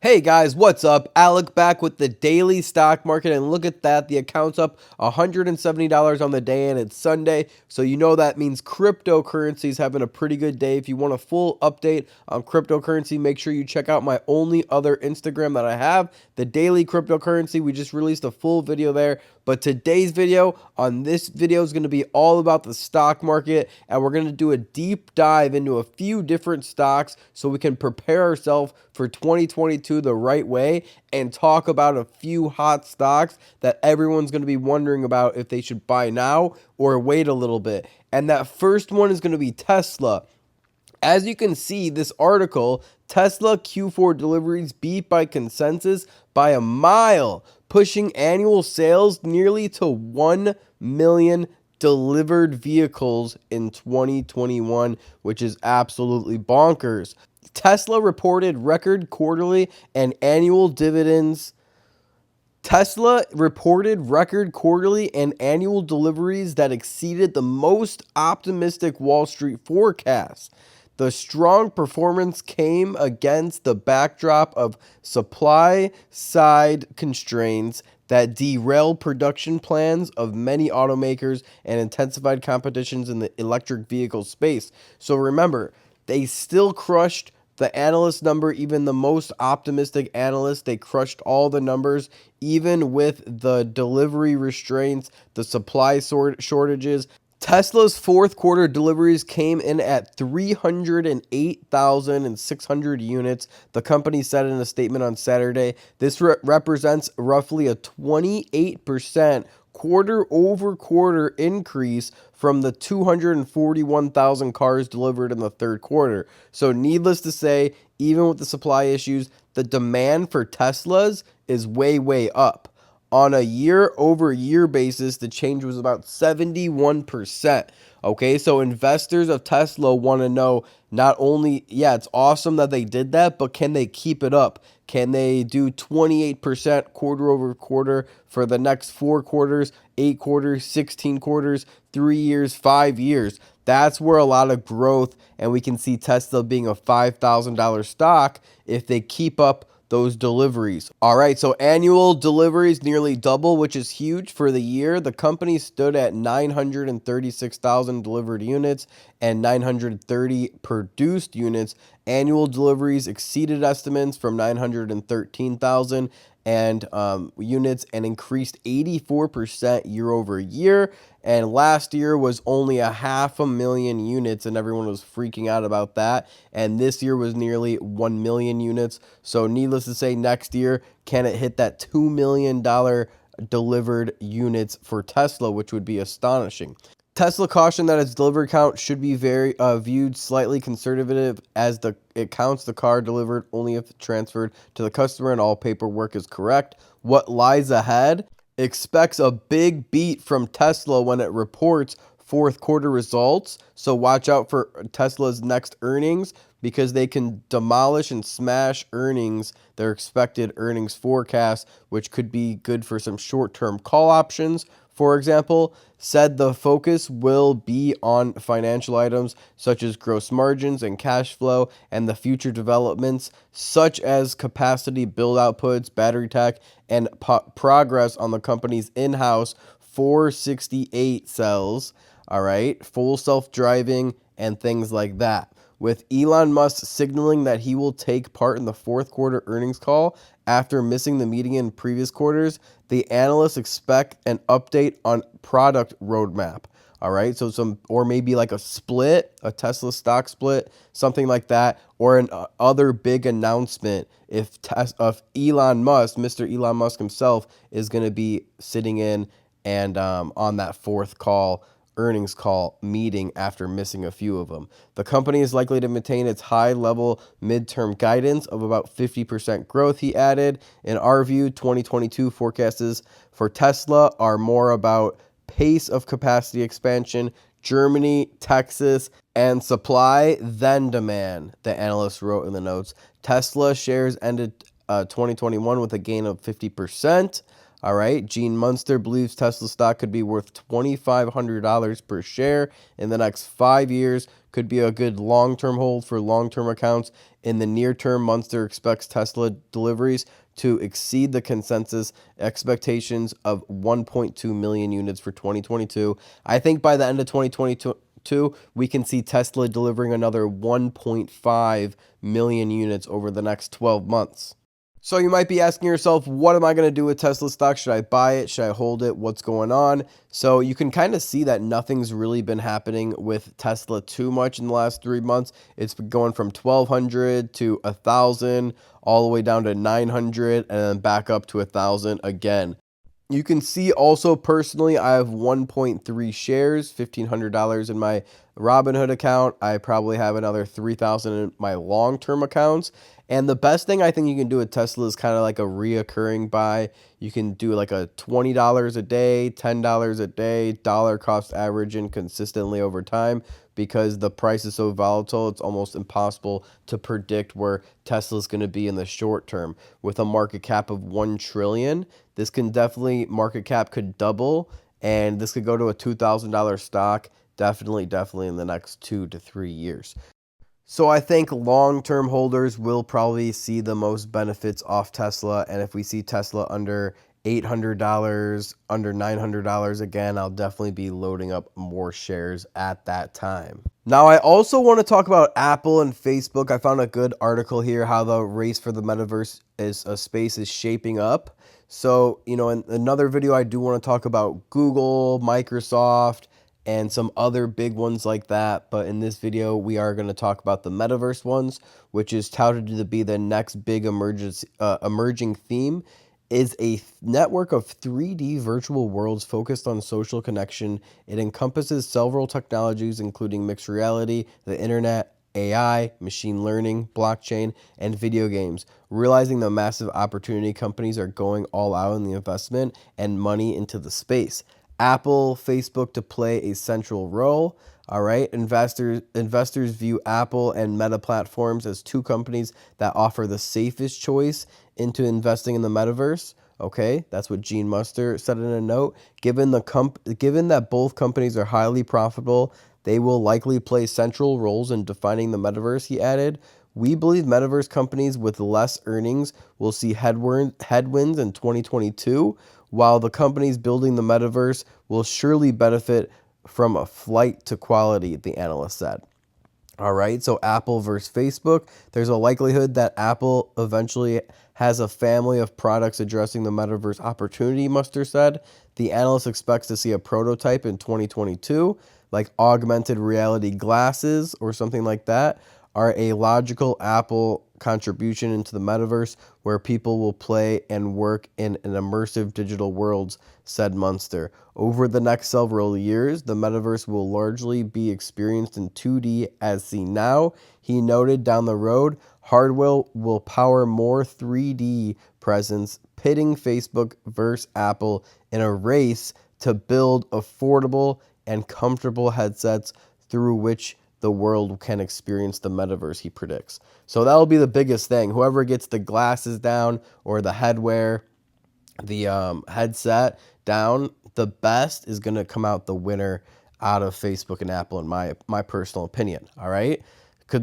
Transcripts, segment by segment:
Hey guys, what's up? Alec back with the daily stock market, and look at that. The account's up $170 on the day, and it's Sunday. So you know that means cryptocurrency is having a pretty good day. If you want a full update on cryptocurrency, make sure you check out my only other Instagram that I have, the daily cryptocurrency. We just released a full video there. But today's video on this video is going to be all about the stock market, and we're going to do a deep dive into a few different stocks so we can prepare ourselves for 2022 the right way and talk about a few hot stocks that everyone's going to be wondering about if they should buy now or wait a little bit. And that first one is going to be Tesla. As you can see, this article, Tesla Q4 deliveries beat by consensus by a mile, pushing annual sales nearly to 1 million delivered vehicles in 2021, which is absolutely bonkers. Tesla reported record quarterly and annual dividends. Tesla reported record quarterly and annual deliveries that exceeded the most optimistic Wall Street forecasts. The strong performance came against the backdrop of supply side constraints that derailed production plans of many automakers and intensified competitions in the electric vehicle space. So remember, they still crushed the analyst number, even the most optimistic analysts, they crushed all the numbers, even with the delivery restraints, the supply shortages. Tesla's fourth quarter deliveries came in at 308,600 units. The company said in a statement on Saturday, this represents roughly a 28% quarter over quarter increase from the 241,000 cars delivered in the third quarter. So needless to say, even with the supply issues, the demand for Teslas is way up. On a year over year basis, the change was about 71%. Okay, so investors of Tesla want to know not only, yeah, it's awesome that they did that, but can they keep it up? Can they do 28% quarter over quarter for the next 4 quarters, 8 quarters, 16 quarters, 3 years, 5 years? That's where a lot of growth, and we can see Tesla being a $5,000 stock if they keep up those deliveries. All right, so annual deliveries nearly double, which is huge for the year. The company stood at 936,000 delivered units and 930 produced units. Annual deliveries exceeded estimates from 913,000 units and increased 84% year over year. And last year was only 500,000 units, and everyone was freaking out about that. And this year was nearly 1 million units. So needless to say, next year, can it hit that $2 million delivered units for Tesla, which would be astonishing. Tesla cautioned that its delivery count should be viewed slightly conservative, as it counts the car delivered only if transferred to the customer and all paperwork is correct. What lies ahead? Expects a big beat from Tesla when it reports fourth quarter results. So watch out for Tesla's next earnings, because they can demolish and smash their expected earnings forecast, which could be good for some short-term call options. For example, said the focus will be on financial items such as gross margins and cash flow, and the future developments such as capacity build outputs, battery tech, and progress on the company's in-house 468 cells, all right, full self-driving and things like that. With Elon Musk signaling that he will take part in the fourth quarter earnings call after missing the meeting in previous quarters, the analysts expect an update on product roadmap. All right, so or maybe like a split, a Tesla stock split, something like that, or an other big announcement if Elon Musk, Mr. Elon Musk himself, is going to be sitting in and on that fourth earnings call meeting after missing a few of them. The company is likely to maintain its high-level midterm guidance of about 50% growth, he added. In our view, 2022 forecasts for Tesla are more about pace of capacity expansion, Germany, Texas, and supply than demand, the analyst wrote in the notes. Tesla shares ended 2021 with a gain of 50%. All right, Gene Munster believes Tesla stock could be worth $2,500 per share in the next 5 years, could be a good long-term hold for long-term accounts. In the near term, Munster expects Tesla deliveries to exceed the consensus expectations of 1.2 million units for 2022. I think by the end of 2022, we can see Tesla delivering another 1.5 million units over the next 12 months. So you might be asking yourself, what am I going to do with Tesla stock? Should I buy it? Should I hold it? What's going on? So you can kind of see that nothing's really been happening with Tesla too much in the last 3 months. It's been going from 1,200 to 1,000, all the way down to 900, and then back up to 1,000 again. You can see also personally, I have 1.3 shares, $1,500 in my Robinhood account. I probably have another 3,000 in my long-term accounts. And the best thing I think you can do with Tesla is kind of like a reoccurring buy. You can do like a $20 a day, $10 a day, dollar cost averaging consistently over time, because the price is so volatile, it's almost impossible to predict where Tesla's going to be in the short term. With a market cap of 1 trillion, this can definitely, market cap could double, and this could go to a $2,000 stock definitely in the next 2 to 3 years. So I think long-term holders will probably see the most benefits off Tesla, and if we see Tesla under $800, under $900 again, I'll definitely be loading up more shares at that time. Now, I also want to talk about Apple and Facebook. I found a good article here, how the race for the metaverse is a space is shaping up. So, in another video, I do want to talk about Google, Microsoft, and some other big ones like that. But in this video, we are going to talk about the metaverse ones, which is touted to be the next big emerging theme. Is a network of 3D virtual worlds focused on social connection. It encompasses several technologies, including mixed reality, the internet, AI, machine learning, blockchain, and video games. Realizing the massive opportunity, companies are going all out in the investment and money into the space. Apple, Facebook to play a central role. All right, investors view Apple and Meta platforms as two companies that offer the safest choice into investing in the metaverse. Okay, that's what Gene Muster said in a note. Given that both companies are highly profitable, they will likely play central roles in defining the metaverse, he added. We believe metaverse companies with less earnings will see headwinds in 2022, while the companies building the metaverse will surely benefit from a flight to quality, the analyst said. All right, so Apple versus Facebook. There's a likelihood that Apple eventually has a family of products addressing the metaverse opportunity, Muster said. The analyst expects to see a prototype in 2022, like augmented reality glasses or something like that, are a logical Apple contribution into the metaverse where people will play and work in an immersive digital worlds, said Munster. Over the next several years, the metaverse will largely be experienced in 2D as seen now. He noted down the road, hardware will power more 3D presence, pitting Facebook versus Apple in a race to build affordable and comfortable headsets through which the world can experience the metaverse, he predicts. So that'll be the biggest thing. Whoever gets the glasses down or the headwear, the headset down, the best is going to come out the winner out of Facebook and Apple, in my personal opinion. All right,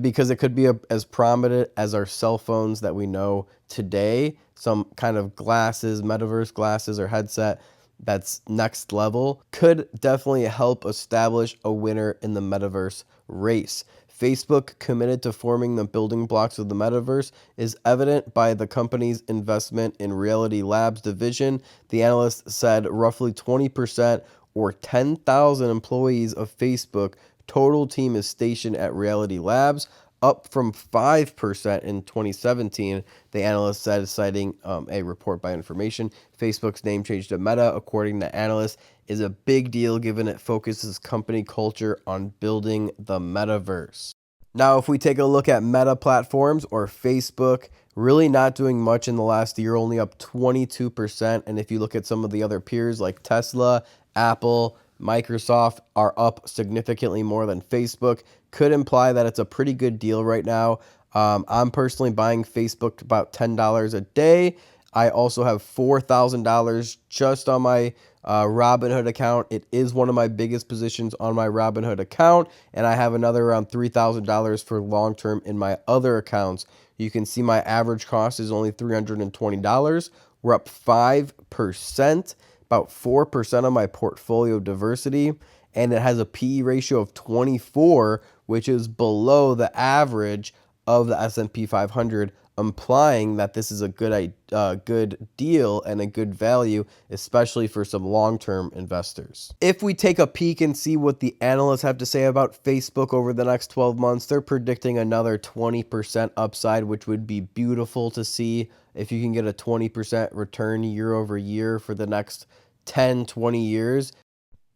because it could be as prominent as our cell phones that we know today. Some kind of glasses, metaverse glasses or headset that's next level could definitely help establish a winner in the metaverse race. Facebook, committed to forming the building blocks of the metaverse, is evident by the company's investment in Reality Labs division. The analyst said roughly 20% or 10,000 employees of Facebook total team is stationed at Reality Labs, up from 5% in 2017, the analyst said, citing a report by Information. Facebook's name change to Meta, according to analysts, is a big deal given it focuses company culture on building the metaverse. Now, if we take a look at Meta platforms or Facebook, really not doing much in the last year, only up 22%. And if you look at some of the other peers like Tesla, Apple, Microsoft are up significantly more than Facebook, could imply that it's a pretty good deal right now. I'm personally buying Facebook about $10 a day. I also have $4,000 just on my Robinhood account. It is one of my biggest positions on my Robinhood account, and I have another around $3,000 for long term in my other accounts. You can see my average cost is only $320. We're up 5%, about 4% of my portfolio diversity, and it has a PE ratio of 24, which is below the average of the S&P 500, implying that this is a good deal and a good value, especially for some long-term investors. If we take a peek and see what the analysts have to say about Facebook over the next 12 months, they're predicting another 20% upside, which would be beautiful to see. If you can get a 20% return year over year for the next 10, 20 years,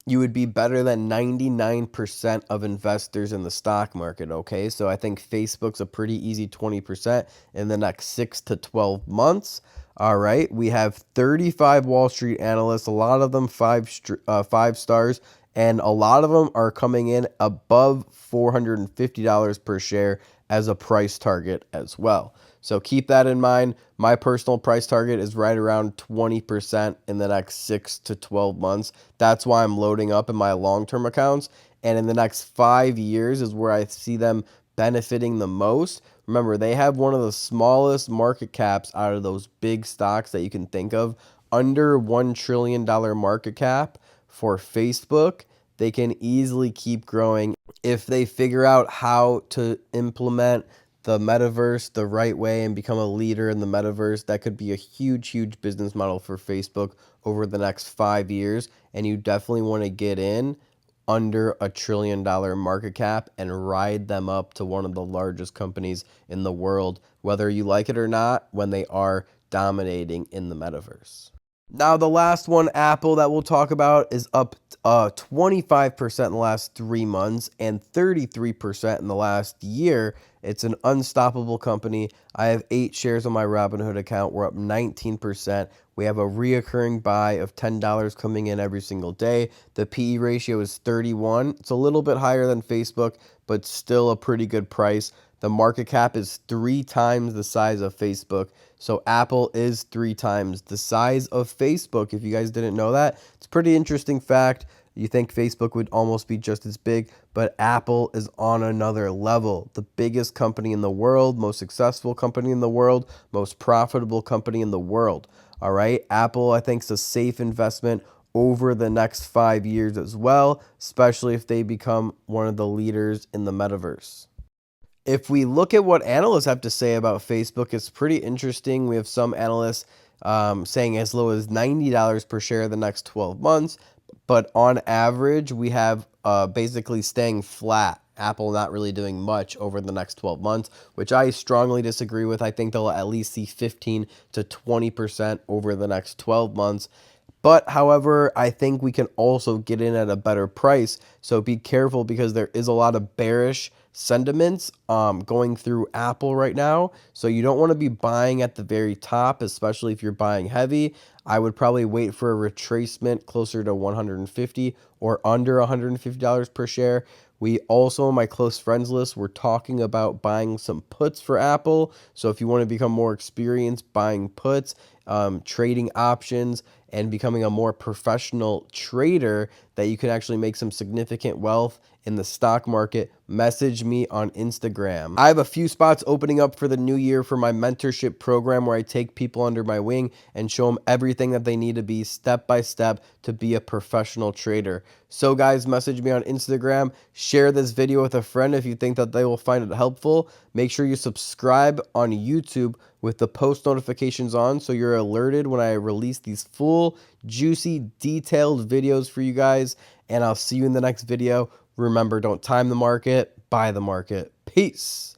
you would be better than 99% of investors in the stock market, okay? So I think Facebook's a pretty easy 20% in the next 6 to 12 months. All right, we have 35 Wall Street analysts, a lot of them five stars, and a lot of them are coming in above $450 per share as a price target as well. So keep that in mind. My personal price target is right around 20% in the next 6 to 12 months. That's why I'm loading up in my long-term accounts. And in the next 5 years is where I see them benefiting the most. Remember, they have one of the smallest market caps out of those big stocks that you can think of. Under $1 trillion market cap for Facebook. They can easily keep growing if they figure out how to implement the metaverse the right way and become a leader in the metaverse. That could be a huge business model for Facebook over the next 5 years. And you definitely want to get in under $1 trillion market cap and ride them up to one of the largest companies in the world, whether you like it or not, when they are dominating in the metaverse. Now, the last one, Apple, that we'll talk about is up 25% in the last 3 months and 33% in the last year. It's an unstoppable company. I have 8 shares on my Robinhood account. We're up 19%. We have a reoccurring buy of $10 coming in every single day. The PE ratio is 31. It's a little bit higher than Facebook, but still a pretty good price. The market cap is 3 times the size of Facebook. So Apple is 3 times the size of Facebook. If you guys didn't know that, it's a pretty interesting fact. You think Facebook would almost be just as big, but Apple is on another level. The biggest company in the world, most successful company in the world, most profitable company in the world. All right. Apple, I think, is a safe investment over the next 5 years as well, especially if they become one of the leaders in the metaverse. If we look at what analysts have to say about Facebook, it's pretty interesting. We have some analysts saying as low as $90 per share the next 12 months. But on average, we have basically staying flat. Apple not really doing much over the next 12 months, which I strongly disagree with. I think they'll at least see 15 to 20% over the next 12 months. But however, I think we can also get in at a better price. So be careful because there is a lot of bearish sentiments going through Apple right now. So you don't want to be buying at the very top, especially if you're buying heavy. I would probably wait for a retracement closer to 150 or under $150 per share. We also, on my close friends list, we're talking about buying some puts for Apple. So if you want to become more experienced buying puts, trading options, and becoming a more professional trader that you can actually make some significant wealth in the stock market, message me on Instagram. I have a few spots opening up for the new year for my mentorship program where I take people under my wing and show them everything that they need to be step by step to be a professional trader. So guys, message me on Instagram, share this video with a friend if you think that they will find it helpful. Make sure you subscribe on YouTube with the post notifications on so you're alerted when I release these full, juicy, detailed videos for you guys. And I'll see you in the next video. Remember, don't time the market, buy the market. Peace.